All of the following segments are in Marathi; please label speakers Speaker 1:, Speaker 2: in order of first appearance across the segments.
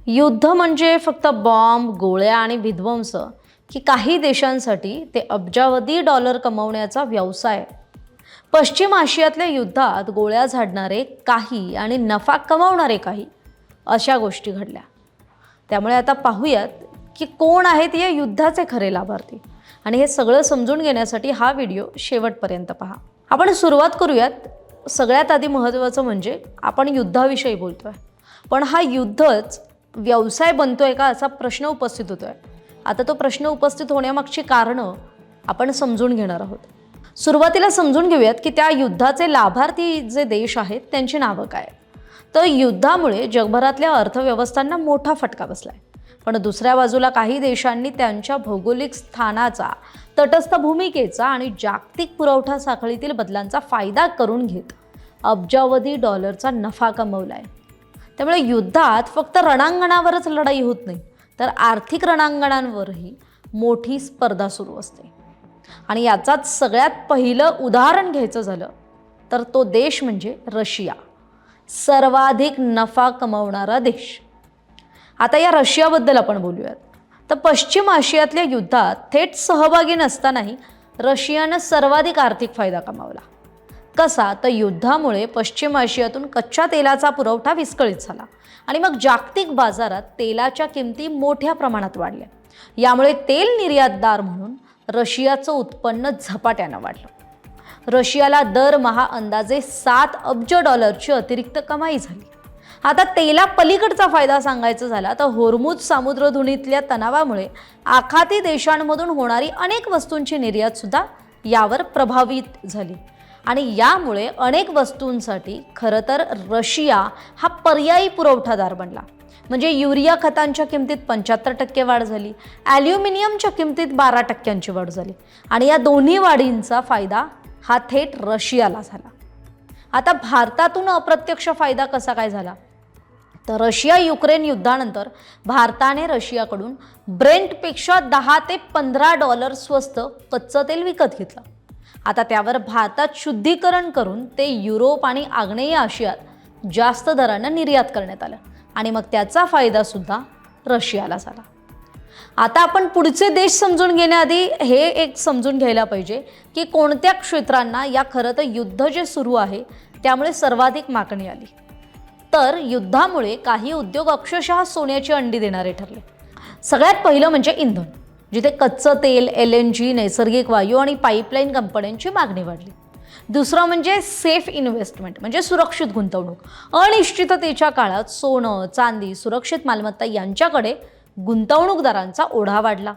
Speaker 1: युद्ध म्हणजे फक्त बॉम्ब, गोळ्या आणि विध्वंस की काही देशांसाठी ते अब्जावधी डॉलर कमवण्याचा व्यवसाय आहे. पश्चिम आशियातल्या युद्धात गोळ्या झाडणारे काही आणि नफा कमावणारे काही अशा गोष्टी घडल्या. त्यामुळे आता पाहूयात की कोण आहेत या युद्धाचे खरे लाभार्थी आणि हे सगळं समजून घेण्यासाठी हा व्हिडिओ शेवटपर्यंत पहा. आपण सुरुवात करूयात. सगळ्यात आधी महत्त्वाचं म्हणजे आपण युद्धाविषयी बोलतोय, पण हा युद्धच व्यवसाय बनतोय का असा प्रश्न उपस्थित होतोय. आता तो प्रश्न उपस्थित होण्यामागची कारणं आपण समजून घेणार आहोत. सुरुवातीला समजून घेऊयात की त्या युद्धाचे लाभार्थी जे देश आहेत त्यांची नावं काय. तर युद्धामुळे जगभरातल्या अर्थव्यवस्थांना मोठा फटका बसलाय, पण दुसऱ्या बाजूला काही देशांनी त्यांच्या भौगोलिक स्थानाचा, तटस्थ भूमिकेचा आणि जागतिक पुरवठा साखळीतील बदलांचा फायदा करून घेत अब्जावधी डॉलरचा नफा कमवलाय. त्यामुळे युद्धात फक्त रणांगणावरच लढाई होत नाही, तर आर्थिक रणांगणांवरही मोठी स्पर्धा सुरू असते. आणि याचाच सगळ्यात पहिलं उदाहरण घ्यायचं झालं तर तो देश म्हणजे रशिया, सर्वाधिक नफा कमवणारा देश. आता या रशियाबद्दल आपण बोलूयात. तर पश्चिम आशियातल्या युद्धात थेट सहभागी नसतानाही रशियानं सर्वाधिक आर्थिक फायदा कमावला. कसा? तर युद्धामुळे पश्चिम आशियातून कच्च्या तेलाचा पुरवठा विस्कळीत झाला आणि मग जागतिक बाजारात तेलाच्या किमती मोठ्या प्रमाणात वाढल्या. यामुळे तेल निर्यातदार म्हणून रशियाचं उत्पन्न झपाट्यानं वाढलं. रशियाला दरमहा अंदाजे 7 अब्ज डॉलरची अतिरिक्त कमाई झाली. आता तेला पलीकडचा फायदा सांगायचा झाला तर होर्मुझ सामुद्रधुनीतल्या तणावामुळे आखाती देशांमधून होणारी अनेक वस्तूंची निर्यात सुद्धा यावर प्रभावित झाली आणि यामुळे अनेक वस्तूंसाठी खरं तर रशिया हा पर्यायी पुरवठादार बनला. म्हणजे युरिया खतांच्या किमतीत 75% वाढ झाली, ॲल्युमिनियमच्या किमतीत 12% वाढ झाली आणि या दोन्ही वाढींचा फायदा हा थेट रशियाला झाला. आता भारतातून अप्रत्यक्ष फायदा कसा काय झाला? तर रशिया युक्रेन युद्धानंतर भारताने रशियाकडून ब्रेंटपेक्षा 10 ते 15 डॉलर स्वस्त कच्चं तेल विकत घेतलं. आता त्यावर भारतात शुद्धीकरण करून ते युरोप आणि आग्नेय आशियात जास्त दरानं निर्यात करण्यात आलं आणि मग त्याचा फायदा सुद्धा रशियाला झाला. आता आपण पुढचे देश समजून घेण्याआधी हे एक समजून घ्यायला पाहिजे की कोणत्या क्षेत्रांना या खरं तर युद्ध जे सुरू आहे त्यामुळे सर्वाधिक मागणी आली. तर युद्धामुळे काही उद्योग अक्षरशः सोन्याची अंडी देणारे ठरले. सगळ्यात पहिलं म्हणजे इंधन, जिथे कच्चं तेल, LNG, नैसर्गिक वायू आणि पाईपलाईन कंपन्यांची मागणी वाढली. दुसरं म्हणजे सेफ इन्व्हेस्टमेंट, म्हणजे सुरक्षित गुंतवणूक. अनिश्चिततेच्या काळात सोनं, चांदी, सुरक्षित मालमत्ता यांच्याकडे गुंतवणूकदारांचा ओढा वाढला.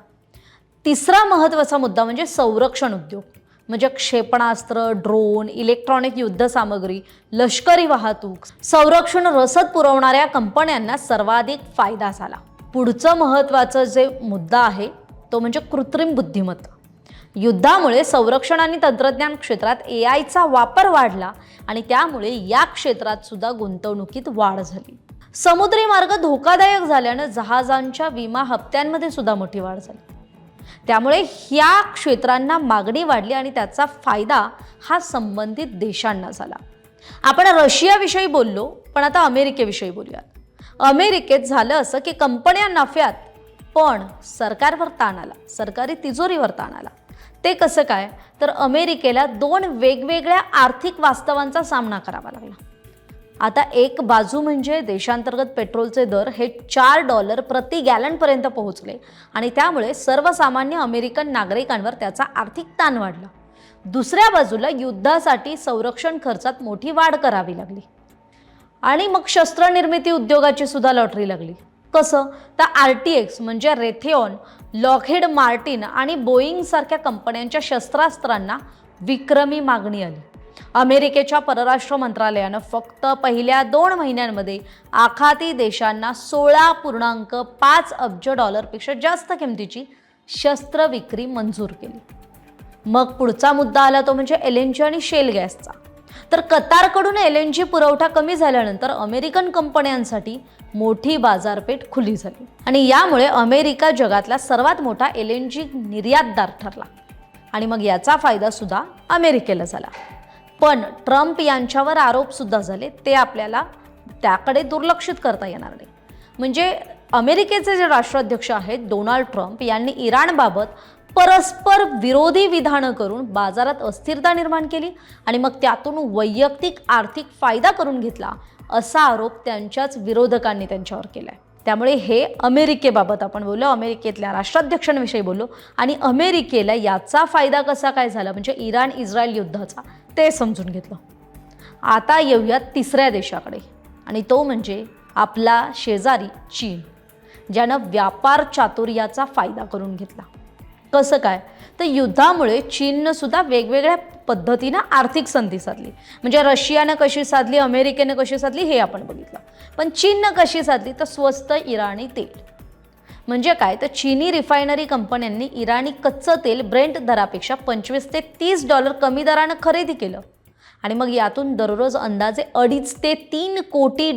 Speaker 1: तिसरा महत्त्वाचा मुद्दा म्हणजे संरक्षण उद्योग, म्हणजे क्षेपणास्त्र, ड्रोन, इलेक्ट्रॉनिक युद्धसामग्री, लष्करी वाहतूक, संरक्षण रसद पुरवणाऱ्या कंपन्यांना सर्वाधिक फायदा झाला. पुढचं महत्त्वाचं जे मुद्दा आहे तो म्हणजे कृत्रिम बुद्धिमत्ता. युद्धामुळे संरक्षण आणि तंत्रज्ञान क्षेत्रात AIचा वापर वाढला आणि त्यामुळे या क्षेत्रात सुद्धा गुंतवणुकीत वाढ झाली. समुद्री मार्ग धोकादायक झाल्यानं जहाजांच्या विमा हप्त्यांमध्ये सुद्धा मोठी वाढ झाली. त्यामुळे ह्या क्षेत्रांना मागणी वाढली आणि त्याचा फायदा हा संबंधित देशांना झाला. आपण रशियाविषयी बोललो, पण आता अमेरिकेविषयी बोलूयात. अमेरिकेत झालं असं की कंपन्या नफ्यात, पण सरकारवर ताण आला, सरकारी तिजोरीवर ताण आला. ते कसं काय? तर अमेरिकेला 2 वेगवेगळ्या आर्थिक वास्तवांचा सामना करावा लागला. आता एक बाजू म्हणजे देशांतर्गत पेट्रोलचे दर हे $4 प्रति गॅलनपर्यंत पोहोचले आणि त्यामुळे सर्वसामान्य अमेरिकन नागरिकांवर त्याचा आर्थिक ताण वाढला. दुसऱ्या बाजूला युद्धासाठी संरक्षण खर्चात मोठी वाढ करावी लागली आणि मग शस्त्रनिर्मिती उद्योगाची सुद्धा लॉटरी लागली. कसं? तर RTX म्हणजे रेथेऑन, लॉकहीड मार्टिन आणि बोईंग सारख्या कंपन्यांच्या शस्त्रास्त्रांना विक्रमी मागणी आली. अमेरिकेच्या परराष्ट्र मंत्रालयानं फक्त पहिल्या 2 महिन्यांमध्ये आखाती देशांना 16.5 अब्ज डॉलरपेक्षा जास्त किमतीची शस्त्र विक्री मंजूर केली. मग पुढचा मुद्दा आला तो म्हणजे LNG आणि शेल गॅसचा. तर कतारकडून LNG पुरवठा कमी झाल्यानंतर अमेरिकन कंपन्यांसाठी मोठी बाजारपेठ खुली झाली आणि यामुळे अमेरिका जगातला सर्वात मोठा LNG निर्यातदार ठरला आणि मग याचा फायदा सुद्धा अमेरिकेला झाला. पण ट्रम्प यांच्यावर आरोप सुद्धा झाले, ते आपल्याला त्याकडे दुर्लक्षित करता येणार नाही. म्हणजे अमेरिकेचे जे राष्ट्राध्यक्ष आहेत डोनाल्ड ट्रम्प यांनी इराणबाबत परस्पर विरोधी विधानं करून बाजारात अस्थिरता निर्माण केली आणि मग त्यातून वैयक्तिक आर्थिक फायदा करून घेतला असा आरोप त्यांच्याच विरोधकांनी त्यांच्यावर केलाय. त्यामुळे हे अमेरिकेबाबत आपण बोललो, अमेरिकेतल्या राष्ट्राध्यक्षांविषयी बोललो आणि अमेरिकेला याचा फायदा कसा काय झाला म्हणजे इराण इस्रायल युद्धाचा ते समजून घेतलं. आता येऊयात तिसऱ्या देशाकडे आणि तो म्हणजे आपला शेजारी चीन, ज्यानं व्यापार चातुर्याचा फायदा करून घेतला. कसं काय तर युद्धामुळे चीननं सुद्धा वेगवेगळ्या पद्धतीनं आर्थिक संधी साधली. म्हणजे रशियानं कशी साधली, अमेरिकेनं कशी साधली हे आपण बघितलं. पण चीननं कशी साधली तर स्वस्त इराणी तेल. म्हणजे काय तर चीनी रिफायनरी कंपन्यांनी इराणी कच्चं तेल ब्रेंट दरापेक्षा $25 ते $30 कमी दरानं खरेदी केलं आणि मग यातून दररोज अंदाजे $2.5 ते $3 कोटी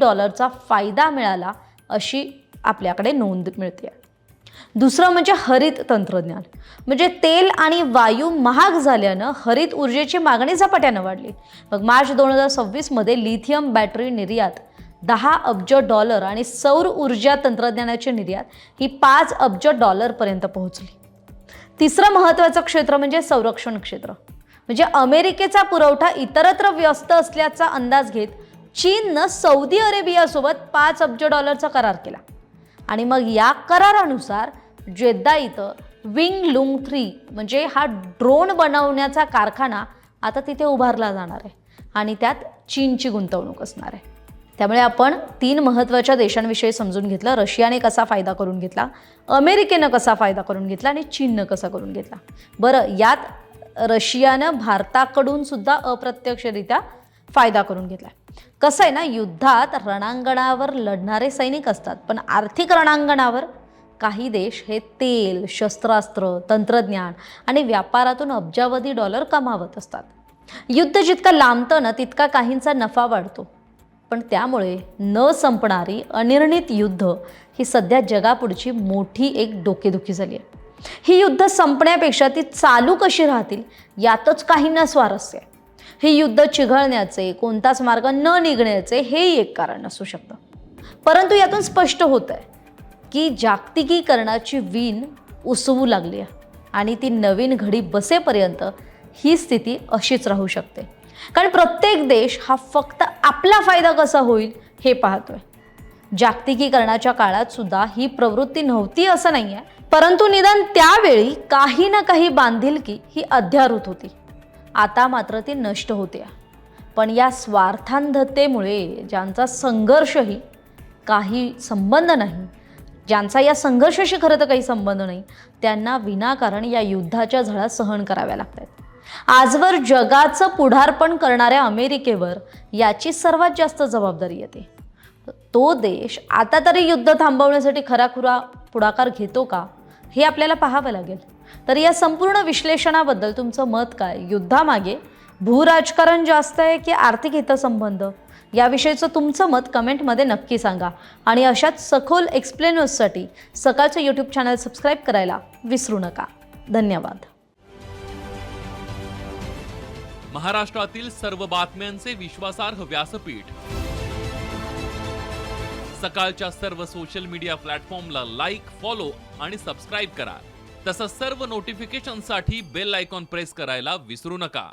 Speaker 1: फायदा मिळाला अशी आपल्याकडे नोंद मिळते. दुसरं म्हणजे हरित तंत्रज्ञान. म्हणजे तेल आणि वायू महाग झाल्यानं हरित ऊर्जेची मागणी झपाट्यानं वाढली. मग मार्च 2026 मध्ये लिथियम बॅटरी निर्यात $10 अब्ज आणि सौर ऊर्जा तंत्रज्ञानाची निर्यात ही $5 अब्ज पर्यंत पोहोचली. तिसरं महत्त्वाचं क्षेत्र म्हणजे संरक्षण क्षेत्र. म्हणजे अमेरिकेचा पुरवठा इतरत्र व्यस्त असल्याचा अंदाज घेत चीननं सौदी अरेबियासोबत $5 अब्ज करार केला आणि मग या करारानुसार जेद्दा इथं विंग लुंग 3 म्हणजे हा ड्रोन बनवण्याचा कारखाना आता तिथे उभारला जाणार आहे आणि त्यात चीनची गुंतवणूक असणार आहे. त्यामुळे आपण 3 महत्त्वाच्या देशांविषयी समजून घेतलं. रशियाने कसा फायदा करून घेतला, अमेरिकेनं कसा फायदा करून घेतला आणि चीननं कसा करून घेतला. बरं, यात रशियानं भारताकडून सुद्धा अप्रत्यक्षरित्या फायदा करून घेतला. कसं आहे ना, युद्धात रणांगणावर लढणारे सैनिक असतात पण आर्थिक रणांगणावर काही देश हे तेल, शस्त्रास्त्र, तंत्रज्ञान आणि व्यापारातून अब्जावधी डॉलर कमावत असतात. युद्ध जितकं लांबतं ना तितका काहींचा नफा वाढतो. पण त्यामुळे न संपणारी अनिर्णित युद्ध ही सध्या जगापुढची मोठी एक डोकेदुखी झाली आहे. ही युद्ध संपण्यापेक्षा ती चालू कशी राहतील यातच काहींना स्वारस्य आहे. हे युद्ध चिघळण्याचे, कोणताच मार्ग न निघण्याचे हेही एक कारण असू शकतं. परंतु यातून स्पष्ट होत आहे की जागतिकीकरणाची वीण उसवू लागली आहे आणि ती नवीन घडी बसेपर्यंत ही स्थिती अशीच राहू शकते. कारण प्रत्येक देश हा फक्त आपला फायदा कसा होईल हे पाहतोय. जागतिकीकरणाच्या काळात सुद्धा ही प्रवृत्ती नव्हती असं नाही आहे, परंतु निदान त्यावेळी काही ना काही बांधिलकी ही अध्यारूत होती. आता मात्र ती नष्ट होते. पण या स्वार्थांधतेमुळे ज्यांचा संघर्षही काही संबंध नाही, ज्यांचा या संघर्षाशी खरं तर काही संबंध नाही, त्यांना विनाकारण या युद्धाच्या झळा सहन कराव्या लागतात. आजवर जगाचं पुढारपण करणाऱ्या अमेरिकेवर याची सर्वात जास्त जबाबदारी येते. तो देश आता तरी युद्ध थांबवण्यासाठी खराखुरा पुढाकार घेतो का हे आपल्याला पाहावं लागेल. तर या संपूर्ण विश्लेषणाबद्दल तुमचं मत काय? युद्धामागे भूराजकारण जास्त आहे की आर्थिक हितसंबंध? याविषयीचं तुमचं मत कमेंटमध्ये नक्की सांगा आणि अशाच सखोल एक्सप्लेनर्ससाठी सकाळचं यूट्यूब चॅनल सबस्क्राईब करायला विसरू नका. धन्यवाद.
Speaker 2: महाराष्ट्रातील सर्व बातम्यांचे विश्वासार्ह व्यासपीठ सकाळच्या सर्व सोशल मीडिया प्लॅटफॉर्मला लाईक, फॉलो आणि सबस्क्राईब करा. तसंच सर्व नोटिफिकेशनसाठी बेल आयकॉन प्रेस करायला विसरू नका.